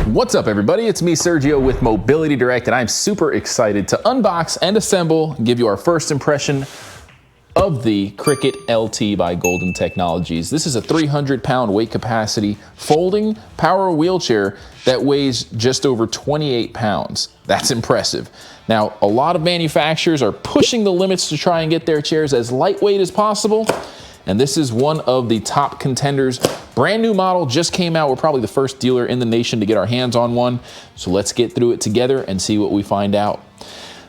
What's up everybody, it's me Sergio with Mobility Direct, and I'm super excited to unbox and assemble and give you our first impression of the Cricket LT by Golden Technologies. This is a 300-pound weight capacity folding power wheelchair that weighs just over 28 pounds. That's impressive. Now, a lot of manufacturers are pushing the limits to try and get their chairs as lightweight as possible, and this is one of the top contenders. Brand new model just came out. We're probably the first dealer in the nation to get our hands on one. So let's get through it together and see what we find out.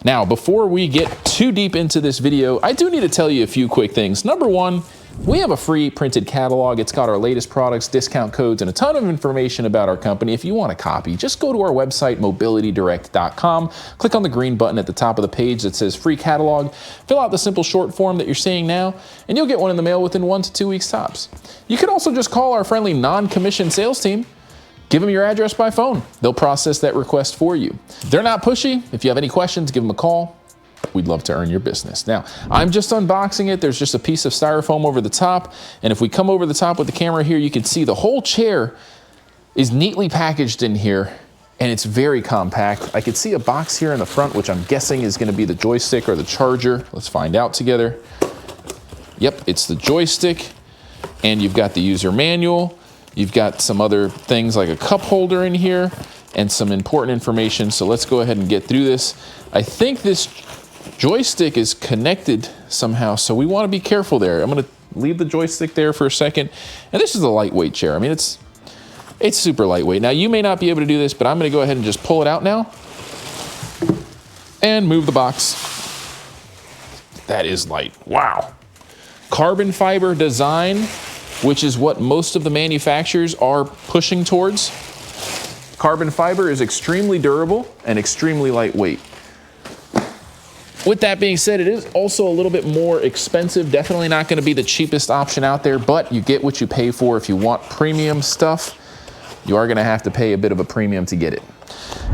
Now, before we get too deep into this video, I do need to tell you a few quick things. Number one, we have a free printed catalog. It's got our latest products, discount codes, and a ton of information about our company. If you want a copy, just go to our website, mobilitydirect.com, click on the green button at the top of the page that says free catalog, fill out the simple short form that you're seeing now, and you'll get one in the mail within 1 to 2 weeks tops. You can also just call our friendly non-commissioned sales team. Give them your address by phone. They'll process that request for you. They're not pushy. If you have any questions, give them a call. We'd love to earn your business. Now, I'm just unboxing it. There's just a piece of styrofoam over the top. And if we come over the top with the camera here, you can see the whole chair is neatly packaged in here, and it's very compact. I could see a box here in the front, which I'm guessing is gonna be the joystick or the charger. Let's find out together. Yep, it's the joystick, and you've got the user manual. You've got some other things like a cup holder in here and some important information. So let's go ahead and get through this. I think this joystick is connected somehow, so we want to be careful there. I'm going to leave the joystick there for a second. And this is a lightweight chair. I mean, it's super lightweight. Now, you may not be able to do this, but I'm going to go ahead and just pull it out now and move the box. That is light. Wow. Carbon fiber design, which is what most of the manufacturers are pushing towards. Carbon fiber is extremely durable and extremely lightweight. With that being said, it is also a little bit more expensive. Definitely not going to be the cheapest option out there, but you get what you pay for. If you want premium stuff, you are going to have to pay a bit of a premium to get it.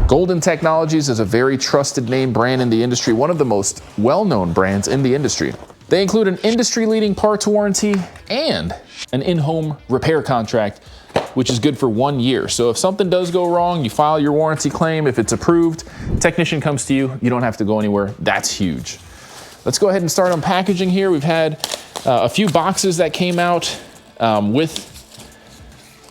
Golden Technologies is a very trusted name brand in the industry, one of the most well-known brands in the industry. They include an industry-leading parts warranty and an in-home repair contract, which is good for 1 year. So if something does go wrong, you file your warranty claim. If it's approved, technician comes to you. You don't have to go anywhere. That's huge. Let's go ahead and start unpackaging here. We've had a few boxes that came out with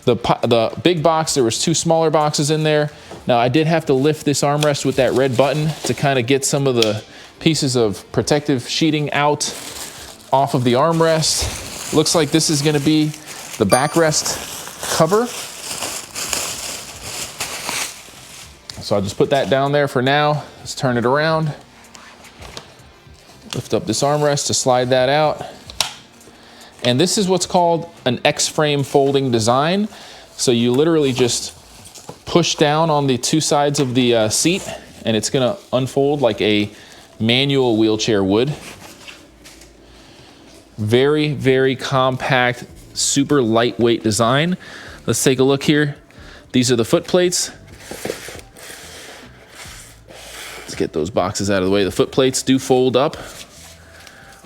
the big box. There was 2 smaller boxes in there. Now, I did have to lift this armrest with that red button to kind of get some of the pieces of protective sheeting out off of the armrest. Looks like this is going to be the backrest cover. So I'll just put that down there for now. Let's turn it around. Lift up this armrest to slide that out. And this is what's called an X-frame folding design. So you literally just push down on the 2 sides of the seat, and it's going to unfold like a manual wheelchair would. Very, very compact, super lightweight design. Let's take a look here. These are the foot plates. Let's get those boxes out of the way. The foot plates do fold up,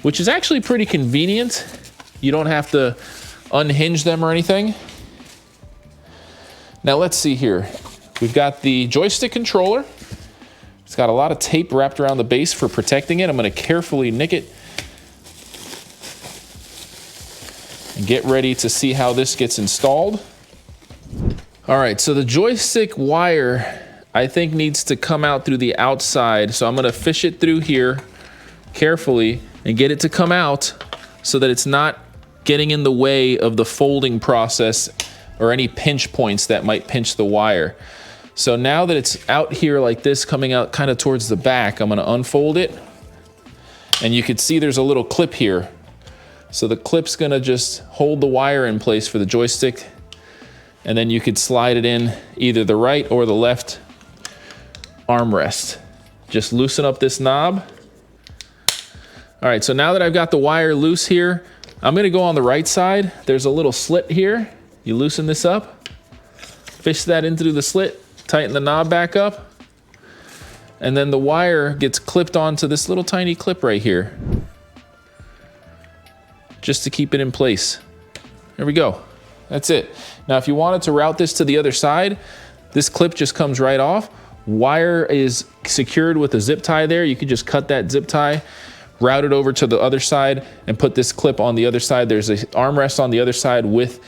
which is actually pretty convenient. You don't have to unhinge them or anything. Now let's see here. We've got the joystick controller. It's got a lot of tape wrapped around the base for protecting it. I'm going to carefully nick it and get ready to see how this gets installed. All right, so the joystick wire, I think, needs to come out through the outside. So I'm going to fish it through here carefully and get it to come out so that it's not getting in the way of the folding process or any pinch points that might pinch the wire. So now that it's out here like this, coming out kind of towards the back, I'm going to unfold it. And you can see there's a little clip here. So the clip's going to just hold the wire in place for the joystick. And then you could slide it in either the right or the left armrest. Just loosen up this knob. All right, so now that I've got the wire loose here, I'm going to go on the right side. There's a little slit here. You loosen this up, fish that in through the slit, tighten the knob back up, and then the wire gets clipped onto this little tiny clip right here, just to keep it in place. There we go. That's it. Now, if you wanted to route this to the other side, This clip just comes right off. Wire is secured with a zip tie there. You could just cut that zip tie, route it over to the other side, and put this clip on the other side. There's an armrest on the other side with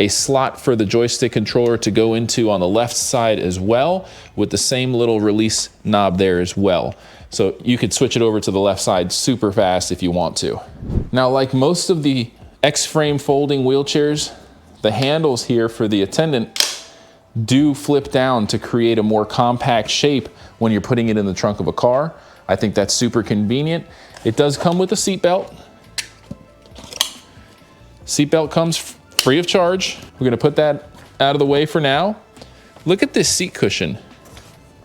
a slot for the joystick controller to go into on the left side as well, with the same little release knob there as well. So you could switch it over to the left side super fast if you want to. Now, like most of the X-frame folding wheelchairs, the handles here for the attendant do flip down to create a more compact shape when you're putting it in the trunk of a car. I think that's super convenient. It does come with a seat belt. Seat belt comes free of charge. We're gonna put that out of the way for now. Look at this seat cushion.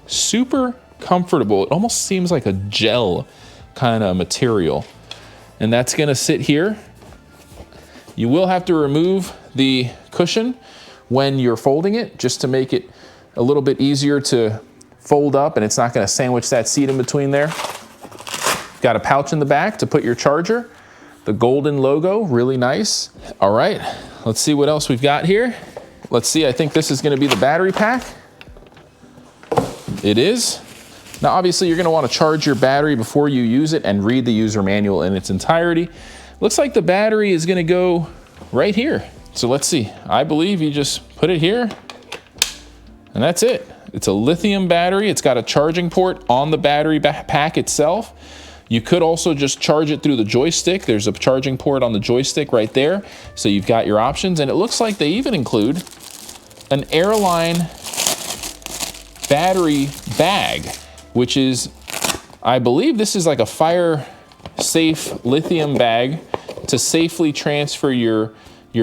Super comfortable. It almost seems like a gel kind of material. And that's gonna sit here. You will have to remove the cushion when you're folding it, just to make it a little bit easier to fold up, and it's not gonna sandwich that seat in between there. Got a pouch in the back to put your charger. The golden logo, really nice. All right, let's see what else we've got here. Let's see, I think this is gonna be the battery pack. It is. Now, obviously, you're gonna wanna charge your battery before you use it and read the user manual in its entirety. Looks like the battery is gonna go right here. So let's see, I believe you just put it here, and that's it. It's a lithium battery. It's got a charging port on the battery pack itself. You could also just charge it through the joystick. There's a charging port on the joystick right there. So you've got your options, and it looks like they even include an Airline Battery Bag, which is, I believe this is like a fire safe lithium bag to safely transfer your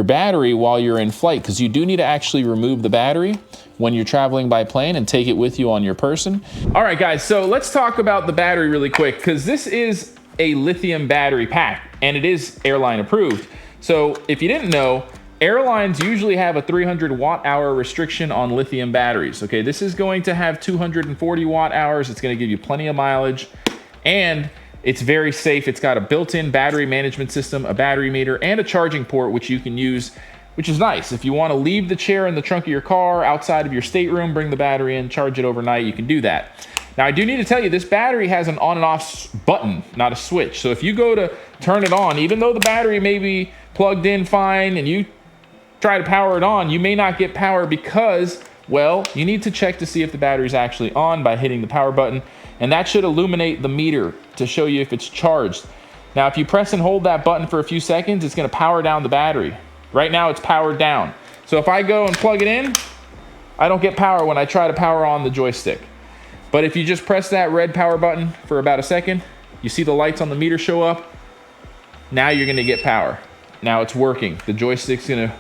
battery while you're in flight, because you do need to actually remove the battery when you're traveling by plane and take it with you on your person. All right, guys, so let's talk about the battery really quick, because this is a lithium battery pack and it is airline approved. So if you didn't know, airlines usually have a 300 watt hour restriction on lithium batteries. Okay, this is going to have 240 watt hours. It's going to give you plenty of mileage, and it's very safe. It's got a built-in battery management system, a battery meter, and a charging port, which you can use, which is nice. If you want to leave the chair in the trunk of your car, outside of your stateroom, bring the battery in, charge it overnight, you can do that. Now, I do need to tell you, this battery has an on and off button, not a switch. So if you go to turn it on, even though the battery may be plugged in fine and you try to power it on, you may not get power because, well, you need to check to see if the battery is actually on by hitting the power button, and that should illuminate the meter to show you if it's charged. Now, if you press and hold that button for a few seconds, it's going to power down the battery. Right now, it's powered down. So if I go and plug it in, I don't get power when I try to power on the joystick. But if you just press that red power button for about a second, you see the lights on the meter show up. Now you're going to get power. Now it's working. The joystick's going to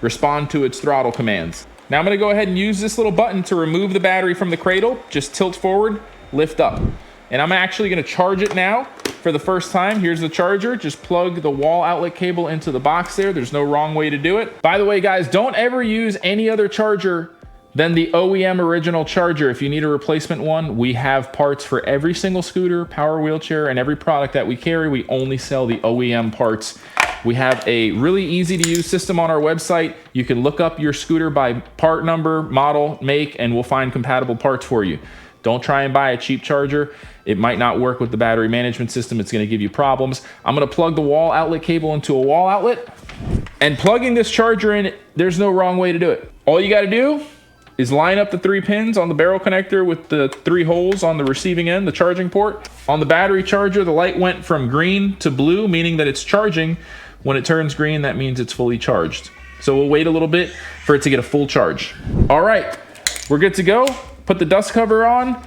respond to its throttle commands. Now I'm going to go ahead and use this little button to remove the battery from the cradle. Just tilt forward, lift up. And I'm actually going to charge it now for the first time. Here's the charger. Just plug the wall outlet cable into the box there. There's no wrong way to do it. By the way, guys, don't ever use any other charger than the OEM original charger. If you need a replacement one, we have parts for every single scooter, power wheelchair, and every product that we carry. We only sell the OEM parts. We have a really easy to use system on our website. You can look up your scooter by part number, model, make, and we'll find compatible parts for you. Don't try and buy a cheap charger. It might not work with the battery management system. It's gonna give you problems. I'm gonna plug the wall outlet cable into a wall outlet, and plugging this charger in, there's no wrong way to do it. All you gotta do is line up the 3 pins on the barrel connector with the 3 holes on the receiving end, the charging port. On the battery charger, the light went from green to blue, meaning that it's charging. When it turns green, that means it's fully charged. So we'll wait a little bit for it to get a full charge. All right, we're good to go. Put the dust cover on,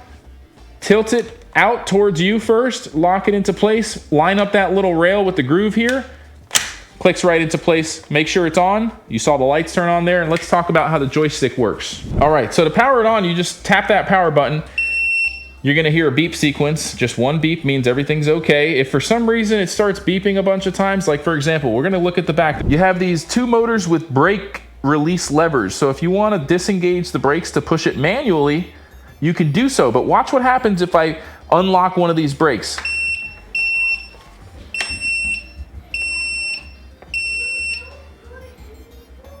tilt it out towards you first, lock it into place, line up that little rail with the groove here, clicks right into place. Make sure it's on. You saw the lights turn on there, and let's talk about how the joystick works. All right, so to power it on, you just tap that power button. You're gonna hear a beep sequence. Just one beep means everything's okay. If for some reason it starts beeping a bunch of times, like for example, we're gonna look at the back. You have these 2 motors with brake release levers. So if you wanna disengage the brakes to push it manually, you can do so. But watch what happens if I unlock one of these brakes.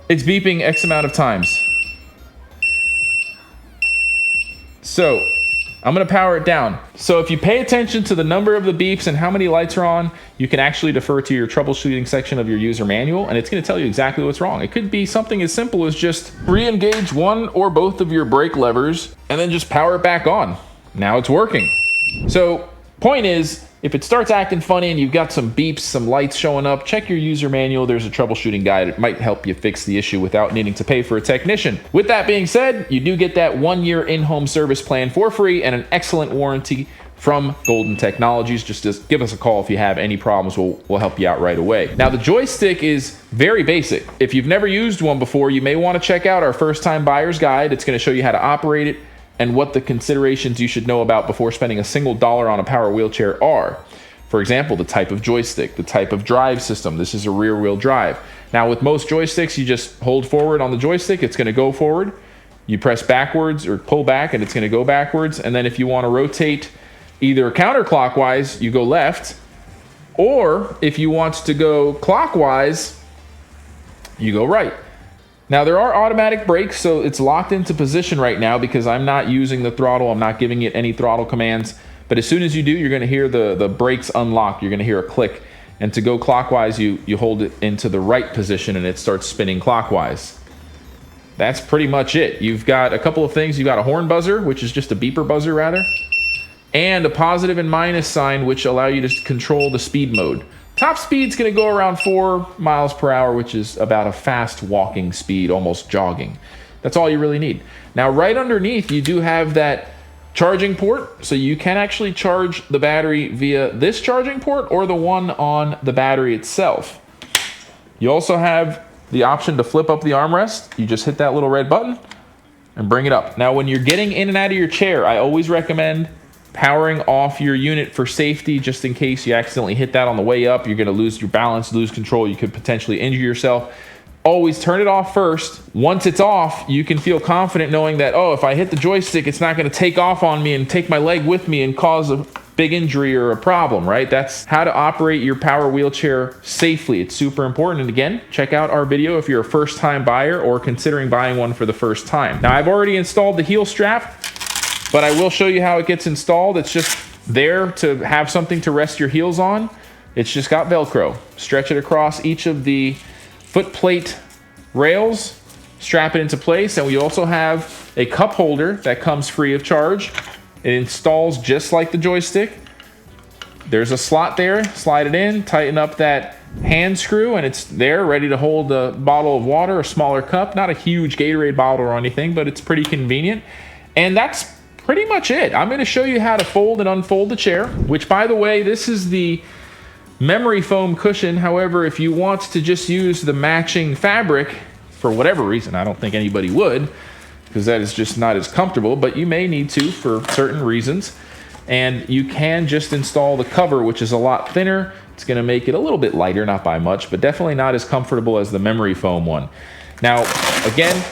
It's beeping X amount of times. So I'm gonna power it down. So if you pay attention to the number of the beeps and how many lights are on, you can actually defer to your troubleshooting section of your user manual, and it's gonna tell you exactly what's wrong. It could be something as simple as just re-engage one or both of your brake levers and then just power it back on. Now it's working. So point is, if it starts acting funny and you've got some beeps, some lights showing up, check your user manual. There's a troubleshooting guide. It might help you fix the issue without needing to pay for a technician. With that being said, you do get that 1-year in-home service plan for free and an excellent warranty from Golden Technologies. Just give us a call if you have any problems. We'll help you out right away. Now, the joystick is very basic. If you've never used one before, you may want to check out our first-time buyer's guide. It's going to show you how to operate it and what the considerations you should know about before spending a single dollar on a power wheelchair are. For example, the type of joystick, the type of drive system. This is a rear wheel drive. Now with most joysticks, you just hold forward on the joystick, it's gonna go forward. You press backwards or pull back and it's gonna go backwards. And then if you wanna rotate either counterclockwise, you go left, or if you want to go clockwise, you go right. Now there are automatic brakes, so it's locked into position right now because I'm not using the throttle. I'm not giving it any throttle commands. But as soon as you do, you're gonna hear the brakes unlock. You're gonna hear a click. And to go clockwise, you hold it into the right position and it starts spinning clockwise. That's pretty much it. You've got a couple of things. You've got a horn buzzer, which is just a beeper buzzer rather, and a positive and minus sign, which allow you to control the speed mode. Top speed's gonna go around 4 miles per hour, which is about a fast walking speed, almost jogging. That's all you really need. Now, right underneath, you do have that charging port, so you can actually charge the battery via this charging port or the one on the battery itself. You also have the option to flip up the armrest. You just hit that little red button and bring it up. Now, when you're getting in and out of your chair, I always recommend powering off your unit for safety, just in case you accidentally hit that on the way up. You're gonna lose your balance, lose control. You could potentially injure yourself. Always turn it off first. Once it's off, you can feel confident knowing that, oh, if I hit the joystick, it's not gonna take off on me and take my leg with me and cause a big injury or a problem, right? That's how to operate your power wheelchair safely. It's super important. And again, check out our video if you're a first-time buyer or considering buying one for the first time. Now, I've already installed the heel strap, but I will show you how it gets installed. It's just there to have something to rest your heels on. It's just got Velcro. Stretch it across each of the foot plate rails, strap it into place, and we also have a cup holder that comes free of charge. It installs just like the joystick. There's a slot there, slide it in, tighten up that hand screw, and it's there ready to hold a bottle of water, a smaller cup, not a huge Gatorade bottle or anything, but it's pretty convenient. And that's pretty much it. I'm gonna show you how to fold and unfold the chair, which, by the way, this is the memory foam cushion. However, if you want to just use the matching fabric, for whatever reason, I don't think anybody would, because that is just not as comfortable, but you may need to for certain reasons. And you can just install the cover, which is a lot thinner. It's gonna make it a little bit lighter, not by much, but definitely not as comfortable as the memory foam one. Now, again,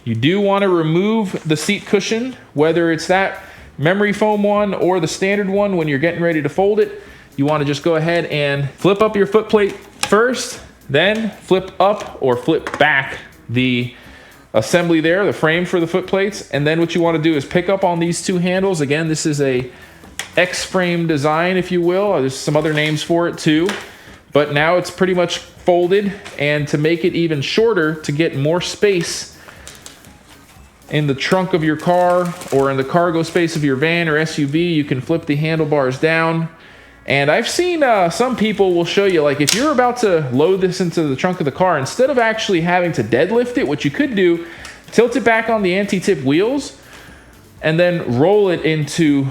you do wanna remove the seat cushion, whether it's that memory foam one or the standard one. When you're getting ready to fold it, you wanna just go ahead and flip up your foot plate first, then flip up or flip back the assembly there, the frame for the foot plates. And then what you wanna do is pick up on these two handles. Again, this is a X-frame design, if you will. There's some other names for it too. But now it's pretty much folded, and to make it even shorter, to get more space in the trunk of your car or in the cargo space of your van or SUV, you can flip the handlebars down. And I've seen some people will show you, like if you're about to load this into the trunk of the car, instead of actually having to deadlift it, what you could do, tilt it back on the anti-tip wheels and then roll it into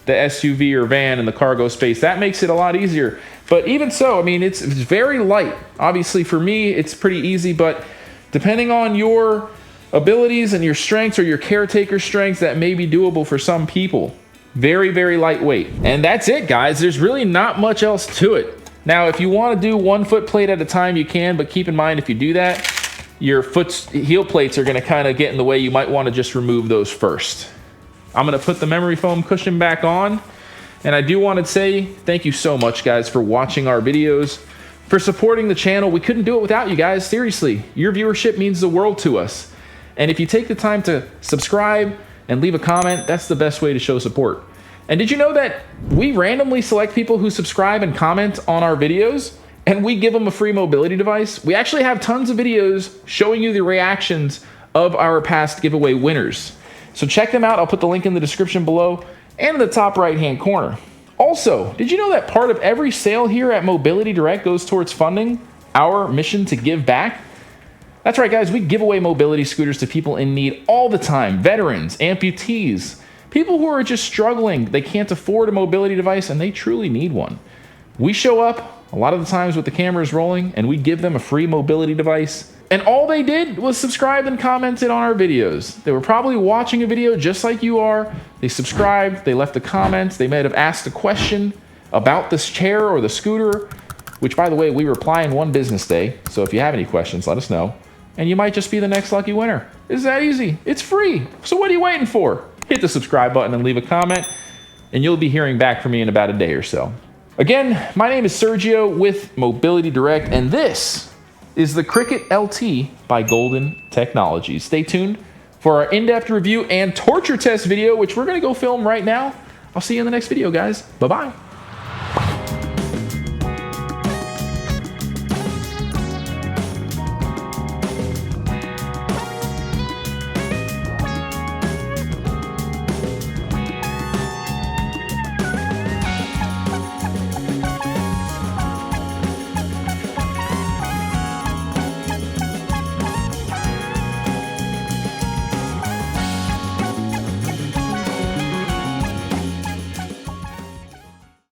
the SUV or van in the cargo space. That makes it a lot easier. But even so, I mean, it's very light. Obviously for me, it's pretty easy, but depending on your abilities and your strengths or your caretaker strengths, that may be doable for some people. Very, very lightweight. And that's it, guys. There's really not much else to it. Now, if you want to do one foot plate at a time, you can, but keep in mind, if you do that, your heel plates are going to kind of get in the way. You might want to just remove those first. I'm going to put the memory foam cushion back on. And I do want to say thank you so much, guys, for watching our videos, for supporting the channel. We couldn't do it without you guys. Seriously, your viewership means the world to us. And if you take the time to subscribe and leave a comment. That's the best way to show support. And did you know that we randomly select people who subscribe and comment on our videos, and we give them a free mobility device? We actually have tons of videos showing you the reactions of our past giveaway winners. So check them out. I'll put the link in the description below and in the top right-hand corner. Also, did you know that part of every sale here at Mobility Direct goes towards funding our mission to give back? That's right, guys. We give away mobility scooters to people in need all the time. Veterans, amputees, people who are just struggling. They can't afford a mobility device and they truly need one. We show up a lot of the times with the cameras rolling and we give them a free mobility device. And all they did was subscribe and commented on our videos. They were probably watching a video just like you are. They subscribed, they left a comment, they might have asked a question about this chair or the scooter, which, by the way, we reply in 1 business day. So if you have any questions, let us know. And you might just be the next lucky winner. It's that easy. It's free. So what are you waiting for? Hit the subscribe button and leave a comment, and you'll be hearing back from me in about a day or so. Again, my name is Sergio with Mobility Direct, and this is the Cricket LT by Golden Technologies. Stay tuned for our in-depth review and torture test video, which we're going to go film right now. I'll see you in the next video, guys. Bye-bye.